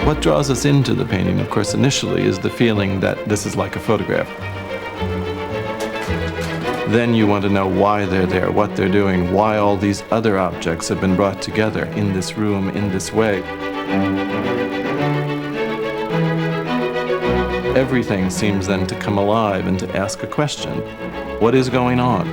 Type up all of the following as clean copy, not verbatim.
What draws us into the painting, of course, initially is the feeling that this is like a photograph. Then you want to know why they're there, what they're doing, why all these other objects have been brought together in this room in this way. Everything seems then to come alive and to ask a question. What is going on?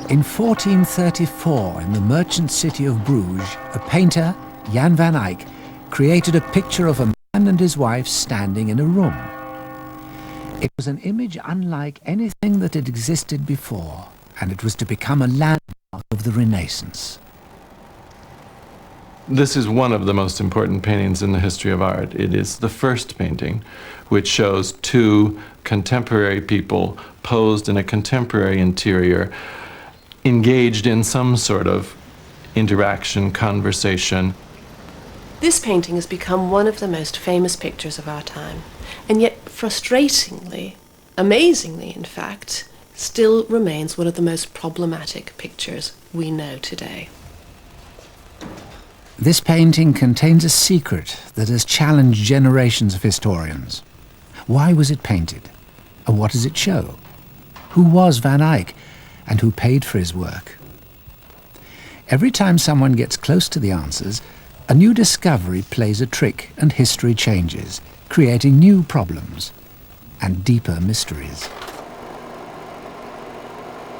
In 1434, in the merchant city of Bruges, a painter, Jan van Eyck, created a picture of a man and his wife standing in a room. It was an image unlike anything that had existed before, and it was to become a landmark of the Renaissance. This is one of the most important paintings in the history of art. It is the first painting which shows two contemporary people posed in a contemporary interior, engaged in some sort of interaction, conversation. This painting has become one of the most famous pictures of our time, and yet frustratingly, amazingly in fact, still remains one of the most problematic pictures we know today. This painting contains a secret that has challenged generations of historians. Why was it painted? And what does it show? Who was Van Eyck? And who paid for his work? Every time someone gets close to the answers, a new discovery plays a trick and history changes, creating new problems and deeper mysteries.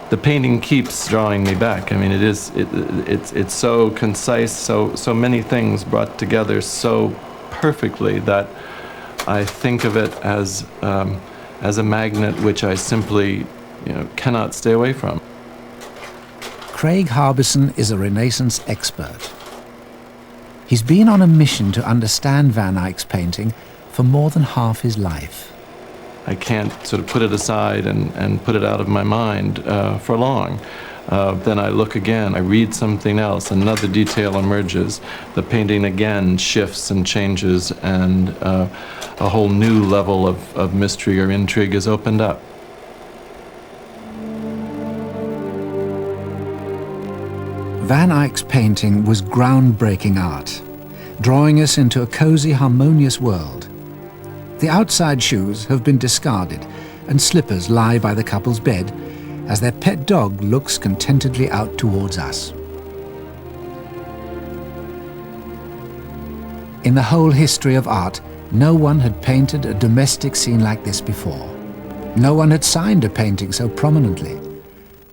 The painting keeps drawing me back. I mean, it's so concise, so many things brought together so perfectly that I think of it as a magnet which I simply cannot stay away from. Craig Harbison is a Renaissance expert. He's been on a mission to understand Van Eyck's painting for more than half his life. I can't sort of put it aside and put it out of my mind for long. Then I look again, I read something else, another detail emerges. The painting again shifts and changes, and a whole new level of mystery or intrigue is opened up. Van Eyck's painting was groundbreaking art, drawing us into a cozy, harmonious world. The outside shoes have been discarded, and slippers lie by the couple's bed as their pet dog looks contentedly out towards us. In the whole history of art, no one had painted a domestic scene like this before. No one had signed a painting so prominently.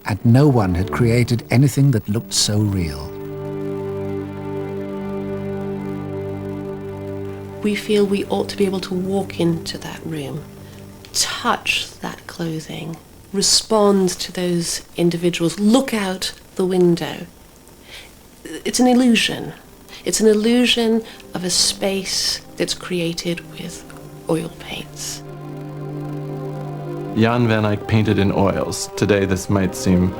And no one had created anything that looked so real. We feel we ought to be able to walk into that room, touch that clothing, respond to those individuals, look out the window. It's an illusion. It's an illusion of a space that's created with oil paints. Jan van Eyck painted in oils. Today this might seem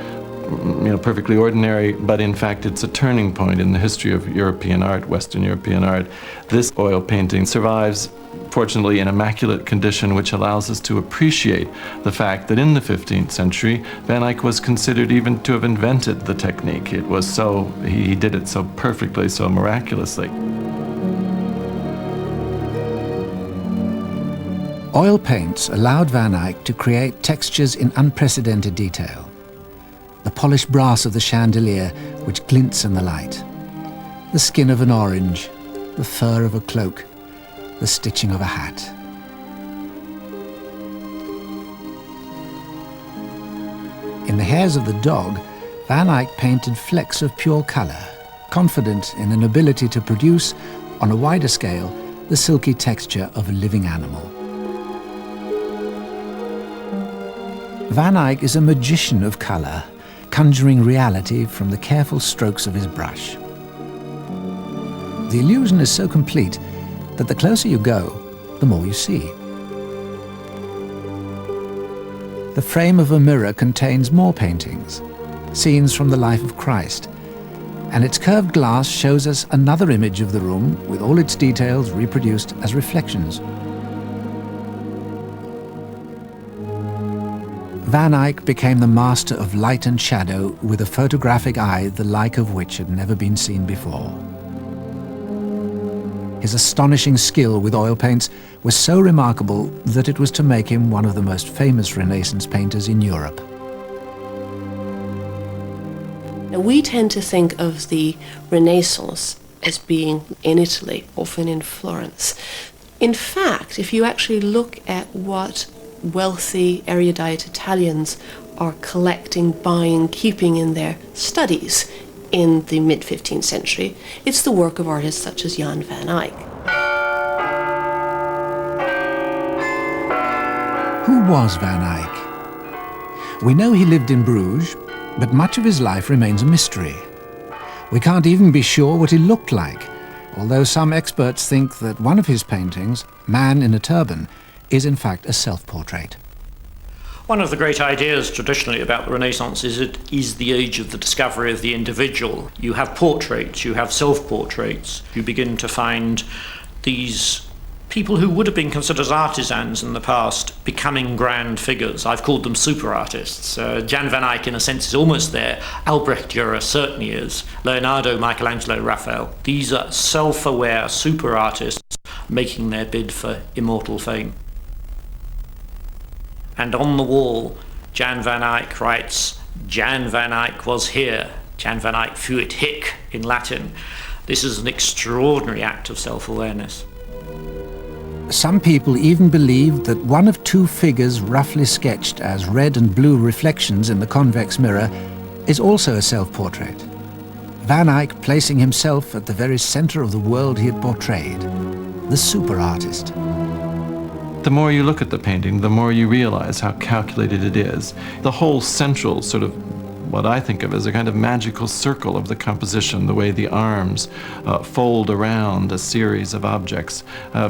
perfectly ordinary, but in fact it's a turning point in the history of European art, Western European art. This oil painting survives, fortunately, in immaculate condition, which allows us to appreciate the fact that in the 15th century, Van Eyck was considered even to have invented the technique. It was he did it so perfectly, so miraculously. Oil paints allowed Van Eyck to create textures in unprecedented detail. The polished brass of the chandelier, which glints in the light. The skin of an orange, the fur of a cloak, the stitching of a hat. In the hairs of the dog, Van Eyck painted flecks of pure colour, confident in an ability to produce, on a wider scale, the silky texture of a living animal. Van Eyck is a magician of colour, conjuring reality from the careful strokes of his brush. The illusion is so complete that the closer you go, the more you see. The frame of a mirror contains more paintings, scenes from the life of Christ, and its curved glass shows us another image of the room with all its details reproduced as reflections. Van Eyck became the master of light and shadow with a photographic eye the like of which had never been seen before. His astonishing skill with oil paints was so remarkable that it was to make him one of the most famous Renaissance painters in Europe. Now, we tend to think of the Renaissance as being in Italy, often in Florence. In fact, if you actually look at what wealthy, erudite Italians are collecting, buying, keeping in their studies in the mid-15th century, it's the work of artists such as Jan van Eyck. Who was Van Eyck? We know he lived in Bruges, but much of his life remains a mystery. We can't even be sure what he looked like, although some experts think that one of his paintings, Man in a Turban, is in fact a self-portrait. One of the great ideas traditionally about the Renaissance is it is the age of the discovery of the individual. You have portraits, you have self-portraits. You begin to find these people who would have been considered as artisans in the past becoming grand figures. I've called them super artists. Jan van Eyck, in a sense, is almost there. Albrecht Dürer certainly is. Leonardo, Michelangelo, Raphael. These are self-aware super artists making their bid for immortal fame. And on the wall, Jan van Eyck writes, Jan van Eyck was here. Jan van Eyck fuit hic in Latin. This is an extraordinary act of self-awareness. Some people even believe that one of two figures roughly sketched as red and blue reflections in the convex mirror is also a self-portrait. Van Eyck placing himself at the very center of the world he had portrayed, the super artist. The more you look at the painting, the more you realize how calculated it is. The whole central sort of what I think of as a kind of magical circle of the composition, the way the arms fold around a series of objects,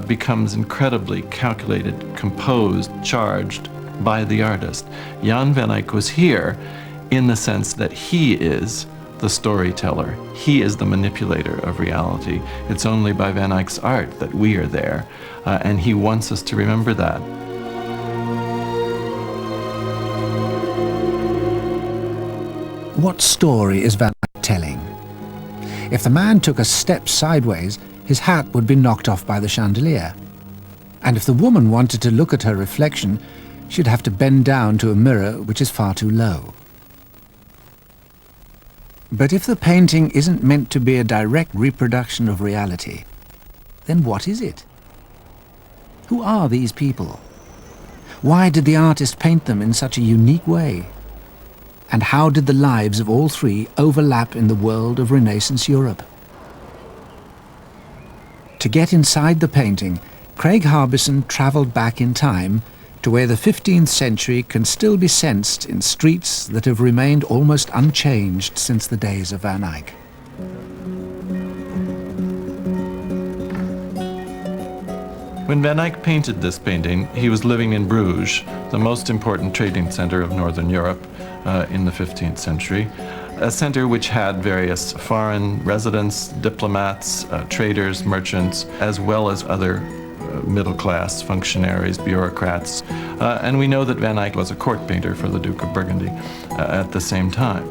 becomes incredibly calculated, composed, charged by the artist. Jan van Eyck was here in the sense that he is the storyteller. He is the manipulator of reality. It's only by Van Eyck's art that we are there, and he wants us to remember that. What story is Van Eyck telling? If the man took a step sideways, his hat would be knocked off by the chandelier. And if the woman wanted to look at her reflection, she'd have to bend down to a mirror which is far too low. But if the painting isn't meant to be a direct reproduction of reality, then what is it? Who are these people? Why did the artist paint them in such a unique way? And how did the lives of all three overlap in the world of Renaissance Europe? To get inside the painting, Craig Harbison travelled back in time to where the 15th century can still be sensed in streets that have remained almost unchanged since the days of Van Eyck. When Van Eyck painted this painting, he was living in Bruges, the most important trading center of Northern Europe in the 15th century, a center which had various foreign residents, diplomats, traders, merchants, as well as other middle-class functionaries, bureaucrats, and we know that Van Eyck was a court painter for the Duke of Burgundy at the same time.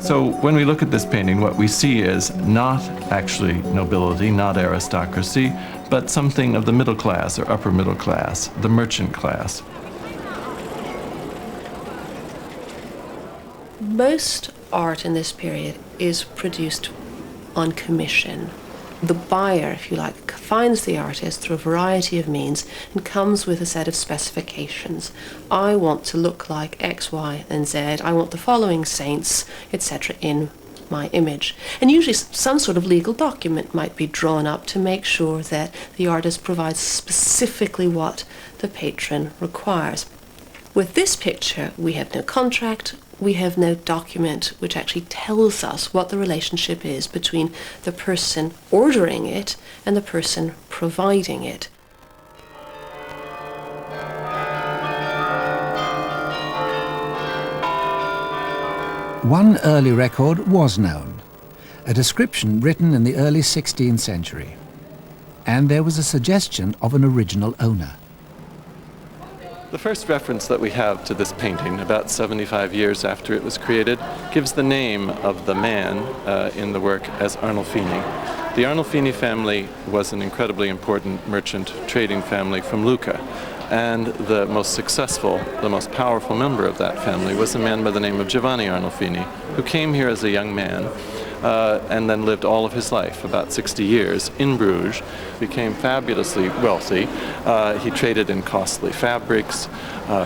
So when we look at this painting, what we see is not actually nobility, not aristocracy, but something of the middle class or upper middle class, the merchant class. Most art in this period is produced on commission. The buyer, if you like, finds the artist through a variety of means and comes with a set of specifications. I want to look like X, Y, and Z. I want the following saints, etc. in my image. And usually some sort of legal document might be drawn up to make sure that the artist provides specifically what the patron requires. With this picture, we have no contract, we have no document which actually tells us what the relationship is between the person ordering it and the person providing it. One early record was known, a description written in the early 16th century. And there was a suggestion of an original owner. The first reference that we have to this painting, about 75 years after it was created, gives the name of the man in the work as Arnolfini. The Arnolfini family was an incredibly important merchant trading family from Lucca, and the most successful, the most powerful member of that family was a man by the name of Giovanni Arnolfini, who came here as a young man and then lived all of his life, about 60 years, in Bruges, became fabulously wealthy. He traded in costly fabrics,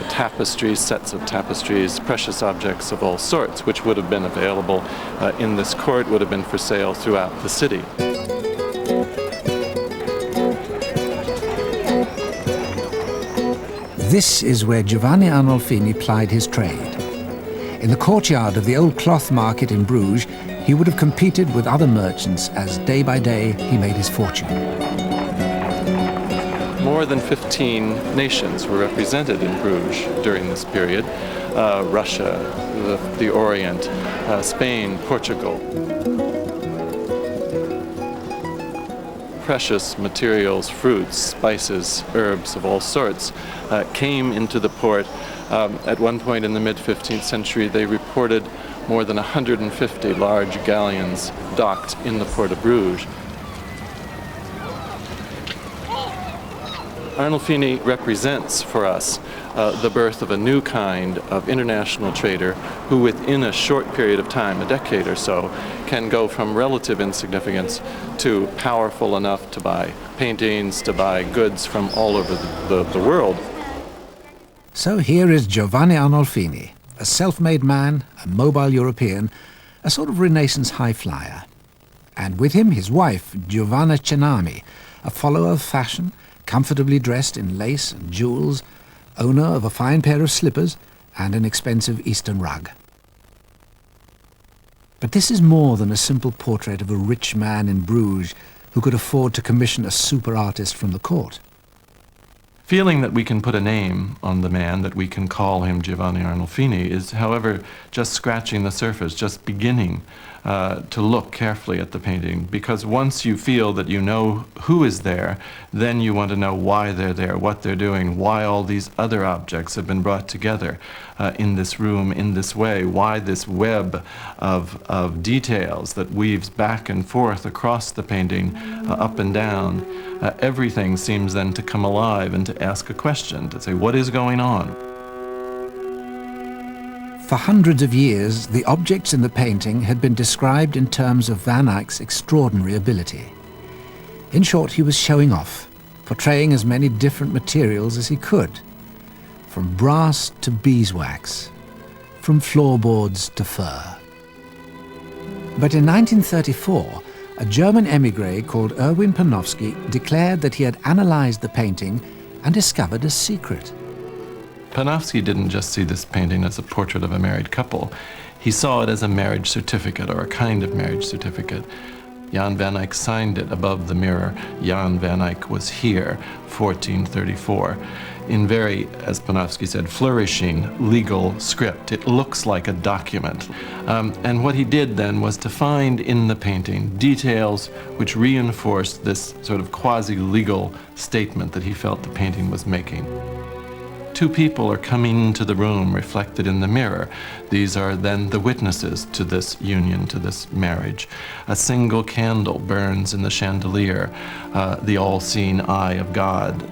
tapestries, sets of tapestries, precious objects of all sorts, which would have been available in this court, would have been for sale throughout the city. This is where Giovanni Arnolfini plied his trade. In the courtyard of the old cloth market in Bruges, he would have competed with other merchants as day by day he made his fortune. More than 15 nations were represented in Bruges during this period. Russia, the Orient, Spain, Portugal. Precious materials, fruits, spices, herbs of all sorts came into the port. At one point in the mid-15th century, they reported more than 150 large galleons docked in the port of Bruges. Arnolfini represents for us the birth of a new kind of international trader who within a short period of time, a decade or so, can go from relative insignificance to powerful enough to buy paintings, to buy goods from all over the world. So here is Giovanni Arnolfini, a self-made man, a mobile European, a sort of Renaissance high flyer. And with him his wife, Giovanna Cenami, a follower of fashion, comfortably dressed in lace and jewels, owner of a fine pair of slippers and an expensive Eastern rug. But this is more than a simple portrait of a rich man in Bruges who could afford to commission a super artist from the court. Feeling that we can put a name on the man, that we can call him Giovanni Arnolfini, is, however, just scratching the surface, just beginning to look carefully at the painting. Because once you feel that you know who is there, then you want to know why they're there, what they're doing, why all these other objects have been brought together in this room in this way, why this web of details that weaves back and forth across the painting, up and down. Everything seems then to come alive and to ask a question, to say, what is going on? For hundreds of years, the objects in the painting had been described in terms of Van Eyck's extraordinary ability. In short, he was showing off, portraying as many different materials as he could, from brass to beeswax, from floorboards to fur. But in 1934, a German émigré called Erwin Panofsky declared that he had analyzed the painting and discovered a secret. Panofsky didn't just see this painting as a portrait of a married couple. He saw it as a marriage certificate, or a kind of marriage certificate. Jan van Eyck signed it above the mirror. Jan van Eyck was here, 1434. In very, as Panofsky said, flourishing legal script. It looks like a document. And what he did then was to find in the painting details which reinforced this sort of quasi-legal statement that he felt the painting was making. Two people are coming into the room reflected in the mirror. These are then the witnesses to this union, to this marriage. A single candle burns in the chandelier, the all-seeing eye of God.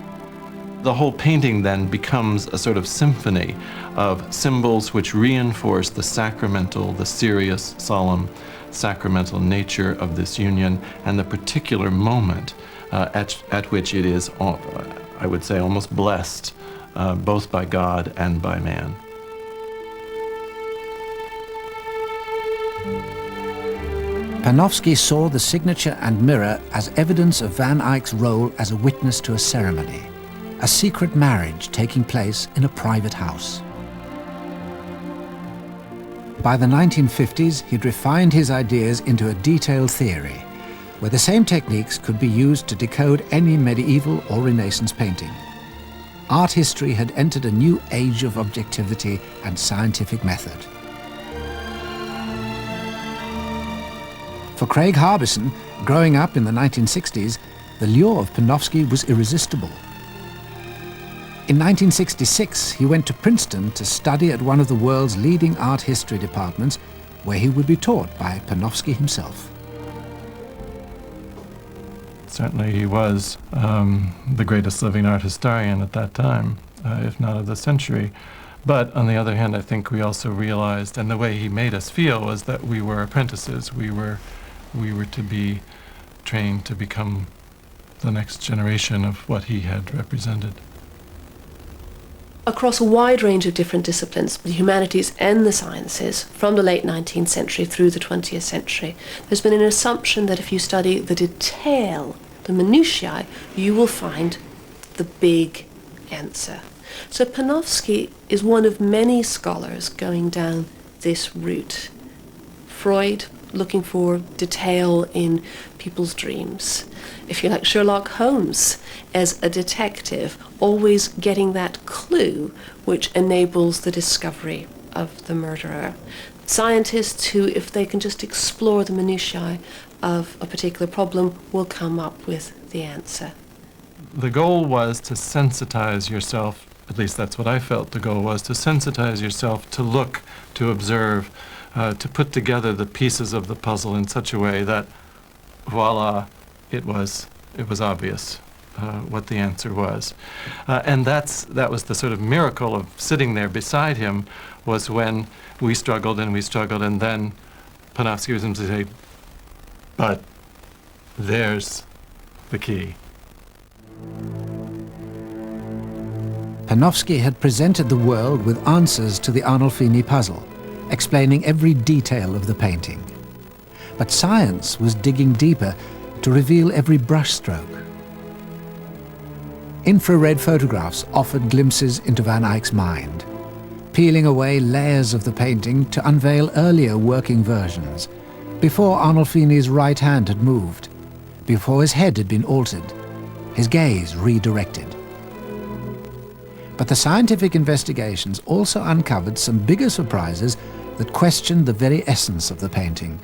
The whole painting then becomes a sort of symphony of symbols which reinforce the sacramental, the serious, solemn, sacramental nature of this union and the particular moment at which it is, I would say, almost blessed, both by God and by man. Panofsky saw the signature and mirror as evidence of Van Eyck's role as a witness to a ceremony, a secret marriage taking place in a private house. By the 1950s, he'd refined his ideas into a detailed theory, where the same techniques could be used to decode any medieval or Renaissance painting. Art history had entered a new age of objectivity and scientific method. For Craig Harbison, growing up in the 1960s, the lure of Panofsky was irresistible. In 1966, he went to Princeton to study at one of the world's leading art history departments, where he would be taught by Panofsky himself. Certainly he was the greatest living art historian at that time, if not of the century. But on the other hand, I think we also realized, and the way he made us feel was that we were apprentices. We were to be trained to become the next generation of what he had represented. Across a wide range of different disciplines, the humanities and the sciences, from the late 19th century through the 20th century, there's been an assumption that if you study the detail, the minutiae, you will find the big answer. So Panofsky is one of many scholars going down this route. Freud, looking for detail in people's dreams. If you like, Sherlock Holmes as a detective, always getting that clue which enables the discovery of the murderer. Scientists who, if they can just explore the minutiae of a particular problem, will come up with the answer. The goal was to sensitize yourself, at least that's what I felt the goal was, to sensitize yourself, to look, to observe, to put together the pieces of the puzzle in such a way that, voila, it was obvious what the answer was. And that was the sort of miracle of sitting there beside him, was when we struggled, and then Panofsky was going to say, but there's the key. Panofsky had presented the world with answers to the Arnolfini puzzle, explaining every detail of the painting. But science was digging deeper to reveal every brushstroke. Infrared photographs offered glimpses into Van Eyck's mind, peeling away layers of the painting to unveil earlier working versions, before Arnolfini's right hand had moved, before his head had been altered, his gaze redirected. But the scientific investigations also uncovered some bigger surprises that questioned the very essence of the painting.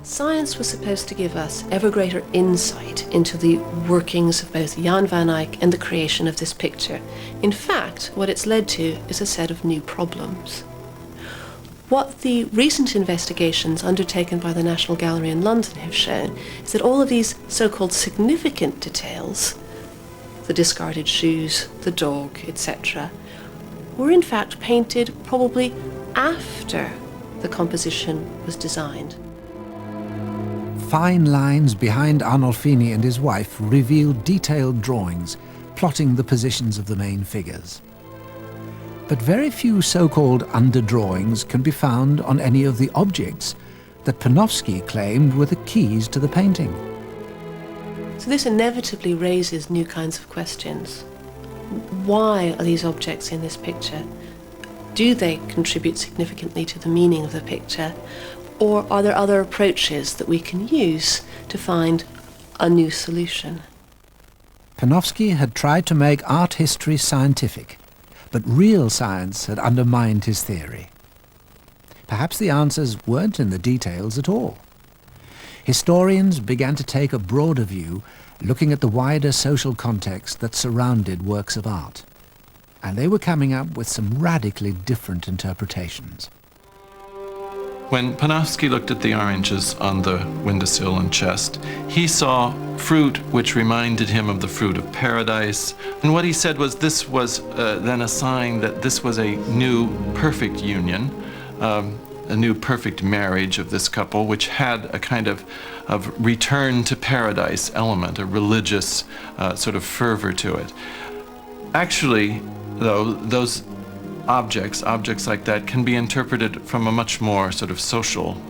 Science was supposed to give us ever greater insight into the workings of both Jan van Eyck and the creation of this picture. In fact, what it's led to is a set of new problems. What the recent investigations undertaken by the National Gallery in London have shown is that all of these so-called significant details, the discarded shoes, the dog, etc., were in fact painted probably after the composition was designed. Fine lines behind Arnolfini and his wife revealed detailed drawings plotting the positions of the main figures. But very few so-called underdrawings can be found on any of the objects that Panofsky claimed were the keys to the painting. So this inevitably raises new kinds of questions. Why are these objects in this picture? Do they contribute significantly to the meaning of the picture? Or are there other approaches that we can use to find a new solution? Panofsky had tried to make art history scientific, but real science had undermined his theory. Perhaps the answers weren't in the details at all. Historians began to take a broader view, looking at the wider social context that surrounded works of art. And they were coming up with some radically different interpretations. When Panofsky looked at the oranges on the windowsill and chest, he saw fruit which reminded him of the fruit of paradise. And what he said was this was then a sign that this was a new perfect union, a new perfect marriage of this couple, which had a kind of return to paradise element, a religious sort of fervor to it. Actually, though, those objects like that can be interpreted from a much more sort of social,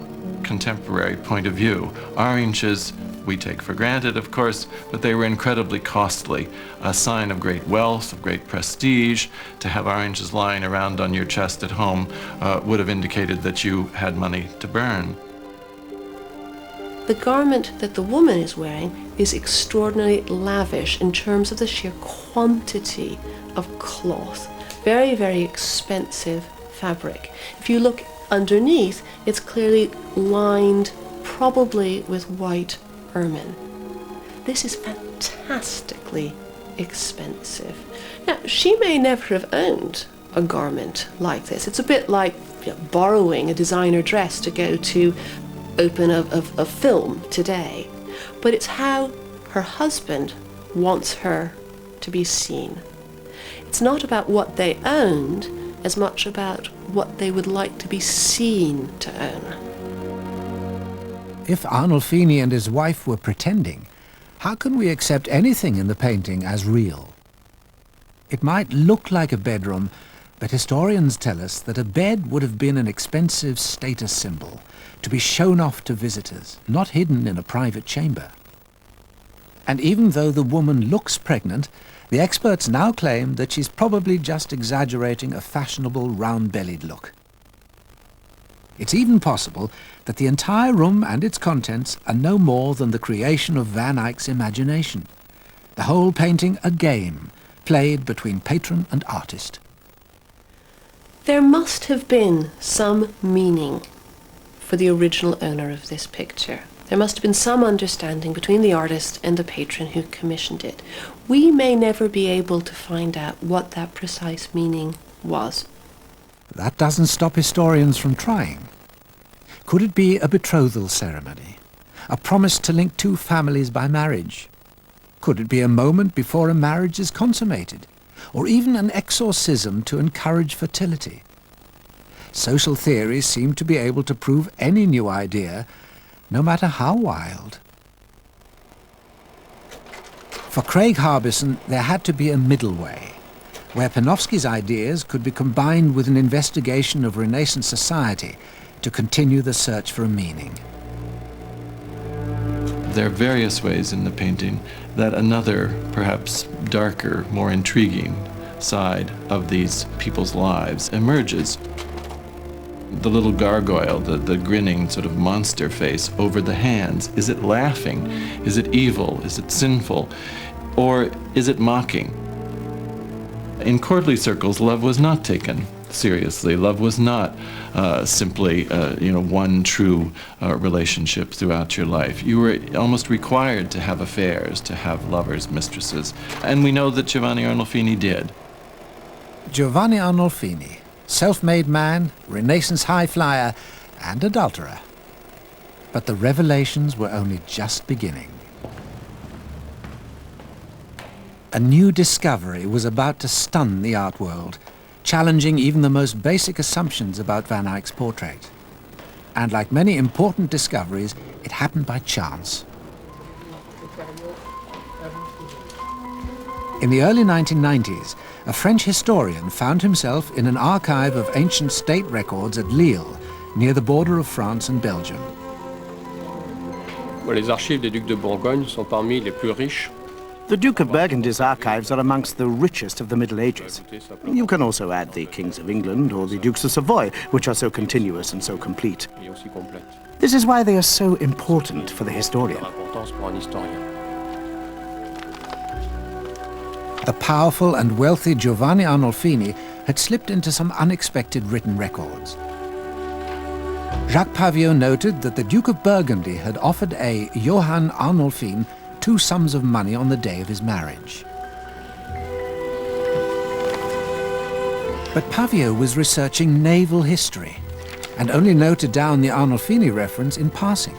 contemporary point of view. Oranges we take for granted, of course, but they were incredibly costly, a sign of great wealth, of great prestige. To have oranges lying around on your chest at home would have indicated that you had money to burn. The garment that the woman is wearing is extraordinarily lavish in terms of the sheer quantity of cloth. Very, very expensive fabric. If you look underneath, it's clearly lined, probably with white ermine. This is fantastically expensive. Now, she may never have owned a garment like this. It's a bit like borrowing a designer dress to go to open a film today. But it's how her husband wants her to be seen. It's not about what they owned as much about what they would like to be seen to own. If Arnolfini and his wife were pretending, how can we accept anything in the painting as real? It might look like a bedroom, but historians tell us that a bed would have been an expensive status symbol, to be shown off to visitors, not hidden in a private chamber. And even though the woman looks pregnant, the experts now claim that she's probably just exaggerating a fashionable round-bellied look. It's even possible that the entire room and its contents are no more than the creation of Van Eyck's imagination. The whole painting a game, played between patron and artist. There must have been some meaning for the original owner of this picture. There must have been some understanding between the artist and the patron who commissioned it. We may never be able to find out what that precise meaning was. That doesn't stop historians from trying. Could it be a betrothal ceremony? A promise to link two families by marriage? Could it be a moment before a marriage is consummated? Or even an exorcism to encourage fertility? Social theories seem to be able to prove any new idea, no matter how wild. For Craig Harbison, there had to be a middle way, where Panofsky's ideas could be combined with an investigation of Renaissance society to continue the search for a meaning. There are various ways in the painting that another, perhaps darker, more intriguing side of these people's lives emerges. The little gargoyle, the grinning sort of monster face over the hands. Is it laughing? Is it evil? Is it sinful? Or is it mocking? In courtly circles, love was not taken seriously. Love was not simply one true relationship throughout your life. You were almost required to have affairs, to have lovers, mistresses. And we know that Giovanni Arnolfini did. Giovanni Arnolfini, self-made man, Renaissance high flyer, and adulterer. But the revelations were only just beginning. A new discovery was about to stun the art world, challenging even the most basic assumptions about Van Eyck's portrait. And like many important discoveries, it happened by chance. In the early 1990s, a French historian found himself in an archive of ancient state records at Lille, near the border of France and Belgium. Les archives des Ducs de Bourgogne sont parmi les plus riches. The Duke of Burgundy's archives are amongst the richest of the Middle Ages. You can also add the Kings of England or the Dukes of Savoy, which are so continuous and so complete. This is why they are so important for the historian. The powerful and wealthy Giovanni Arnolfini had slipped into some unexpected written records. Jacques Paviot noted that the Duke of Burgundy had offered a Johann Arnolfin 2 sums of money on the day of his marriage. But Paviot was researching naval history and only noted down the Arnolfini reference in passing.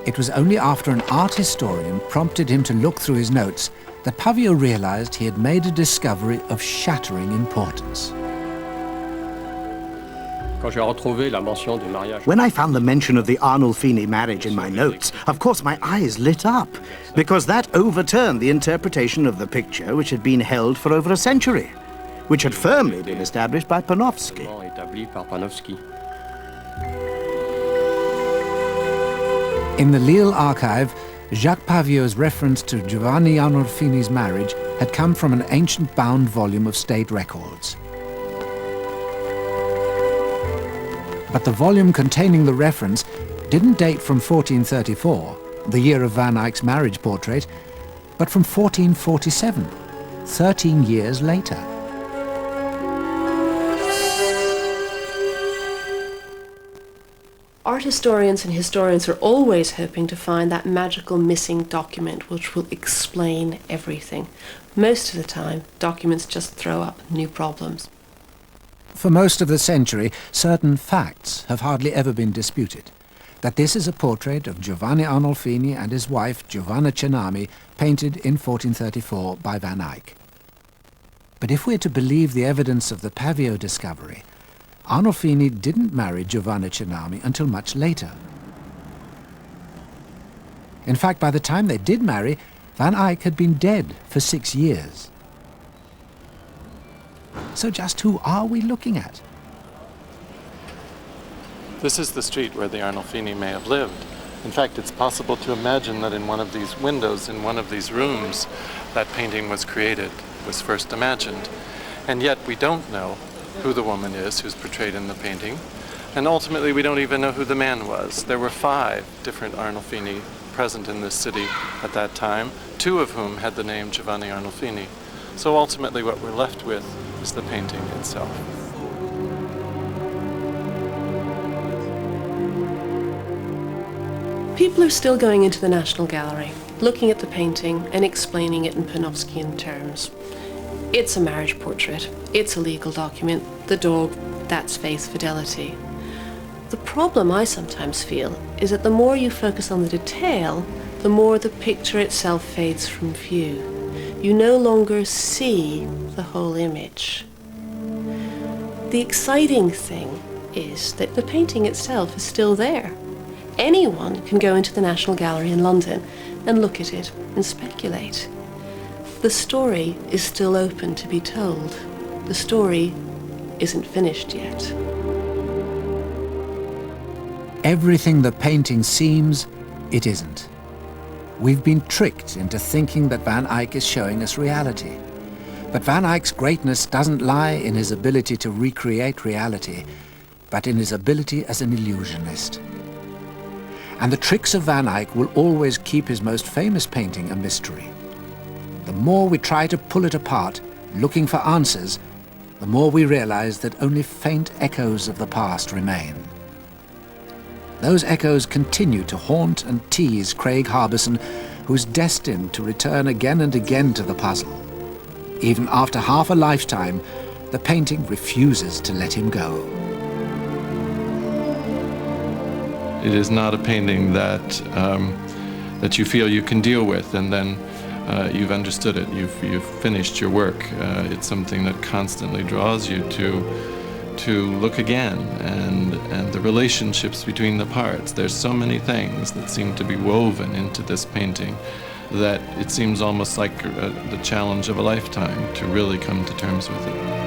It was only after an art historian prompted him to look through his notes that Paviot realized he had made a discovery of shattering importance. When I found the mention of the Arnolfini marriage in my notes, of course my eyes lit up, because that overturned the interpretation of the picture which had been held for over a century, which had firmly been established by Panofsky. In the Lille archive, Jacques Paviot's reference to Giovanni Arnolfini's marriage had come from an ancient bound volume of state records. But the volume containing the reference didn't date from 1434, the year of Van Eyck's marriage portrait, but from 1447, 13 years later. Art historians and historians are always hoping to find that magical missing document which will explain everything. Most of the time, documents just throw up new problems. For most of the century, certain facts have hardly ever been disputed. That this is a portrait of Giovanni Arnolfini and his wife Giovanna Cenami, painted in 1434 by Van Eyck. But if we're to believe the evidence of the Pavio discovery, Arnolfini didn't marry Giovanna Cenami until much later. In fact, by the time they did marry, Van Eyck had been dead for 6 years. So just who are we looking at? This is the street where the Arnolfini may have lived. In fact, it's possible to imagine that in one of these windows, in one of these rooms, that painting was created, was first imagined. And yet we don't know who the woman is who's portrayed in the painting. And ultimately, we don't even know who the man was. There were 5 different Arnolfini present in this city at that time, 2 of whom had the name Giovanni Arnolfini. So ultimately, what we're left with is the painting itself. People are still going into the National Gallery, looking at the painting and explaining it in Panofskian terms. It's a marriage portrait. It's a legal document. The dog, that's faith, fidelity. The problem I sometimes feel is that the more you focus on the detail, the more the picture itself fades from view. You no longer see the whole image. The exciting thing is that the painting itself is still there. Anyone can go into the National Gallery in London and look at it and speculate. The story is still open to be told. The story isn't finished yet. Everything the painting seems, it isn't. We've been tricked into thinking that Van Eyck is showing us reality. But Van Eyck's greatness doesn't lie in his ability to recreate reality, but in his ability as an illusionist. And the tricks of Van Eyck will always keep his most famous painting a mystery. The more we try to pull it apart, looking for answers, the more we realize that only faint echoes of the past remain. Those echoes continue to haunt and tease Craig Harbison, who's destined to return again and again to the puzzle. Even after half a lifetime, the painting refuses to let him go. It is not a painting that you feel you can deal with and then you've understood it, you've finished your work. It's something that constantly draws you to look again and the relationships between the parts. There's so many things that seem to be woven into this painting that it seems almost like the challenge of a lifetime to really come to terms with it.